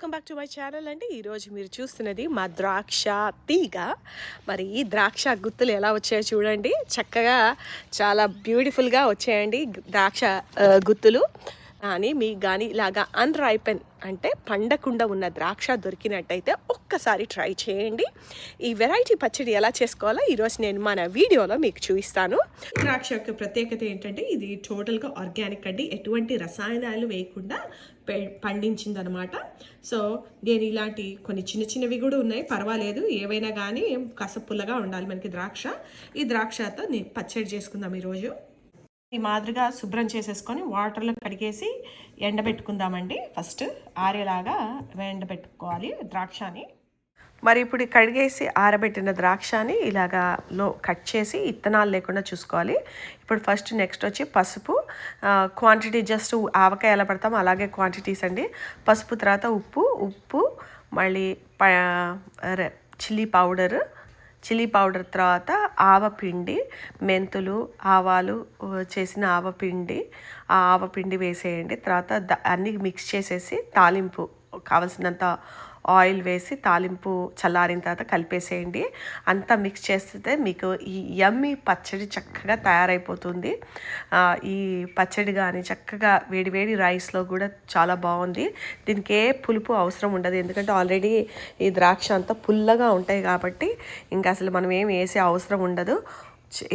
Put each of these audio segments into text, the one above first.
Welcome back to my channel అండి. ఈరోజు మీరు చూస్తున్నది మా ద్రాక్ష తీగ. మరి ఈ ద్రాక్ష గుత్తులు ఎలా వచ్చాయో చూడండి. చక్కగా చాలా బ్యూటిఫుల్గా వచ్చాయండి ద్రాక్ష గుత్తులు. కానీ మీకు కానీ ఇలాగా అన్రైపెన్ అంటే పండకుండా ఉన్న ద్రాక్ష దొరికినట్టయితే ఒక్కసారి ట్రై చేయండి. ఈ వెరైటీ పచ్చడి ఎలా చేసుకోవాలో ఈరోజు నేను మన వీడియోలో మీకు చూపిస్తాను. ద్రాక్ష యొక్క ప్రత్యేకత ఏంటంటే ఇది టోటల్గా ఆర్గానిక్ అండి, ఎటువంటి రసాయనాలు వేయకుండా పండించిందనమాట. సో నేను ఇలాంటి కొన్ని చిన్న చిన్నవి కూడా ఉన్నాయి, పర్వాలేదు, ఏవైనా కానీ కాస్త పుల్లగా ఉండాలి మనకి ద్రాక్ష. ఈ ద్రాక్షతో నేను పచ్చడి చేసుకుందాం ఈరోజు. ఈ మాదిరిగా శుభ్రం చేసేసుకొని వాటర్లో కడిగేసి ఎండబెట్టుకుందామండి. ఫస్ట్ ఆరేలాగా ఎండబెట్టుకోవాలి ద్రాక్షని. మరి ఇప్పుడు కడిగేసి ఆరబెట్టిన ద్రాక్షని ఇలాగా కట్ చేసి ఇత్తనాలు లేకుండా చూసుకోవాలి. ఇప్పుడు ఫస్ట్ నెక్స్ట్ వచ్చి పసుపు క్వాంటిటీ, జస్ట్ ఆవకాయ ఎలా పడతామో అలాగే క్వాంటిటీస్ అండి. పసుపు తర్వాత ఉప్పు మళ్ళీ చిల్లీ పౌడర్ తర్వాత ఆవపిండి, మెంతులు, ఆవాలు చేసిన ఆవపిండి, ఆ ఆవపిండి వేసేయండి. తర్వాత అన్నీ మిక్స్ చేసేసి తాలింపు కావలసినంత ఆయిల్ వేసి తాలింపు చల్లారిన తర్వాత కలిపేసేయండి. అంతా మిక్స్ చేస్తే మీకు ఈ యమ్మీ పచ్చడి చక్కగా తయారైపోతుంది. ఈ పచ్చడి కానీ చక్కగా వేడివేడి రైస్లో కూడా చాలా బాగుంది. దీనికి ఏ పులుపు అవసరం ఉండదు, ఎందుకంటే ఆల్రెడీ ఈ ద్రాక్ష అంతా పుల్లగా ఉంటాయి కాబట్టి ఇంకా అసలు మనం ఏం వేసే అవసరం ఉండదు.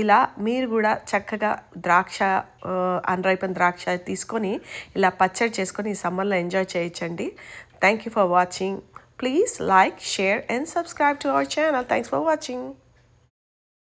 ఇలా మీరు కూడా చక్కగా ద్రాక్ష, అన్రైపెన్ ద్రాక్ష తీసుకొని ఇలా పచ్చడి చేసుకొని ఈ సమ్మర్లో ఎంజాయ్ చేయొచ్చండి. Thank you for watching. Please like, share and subscribe to our channel. Thanks for watching.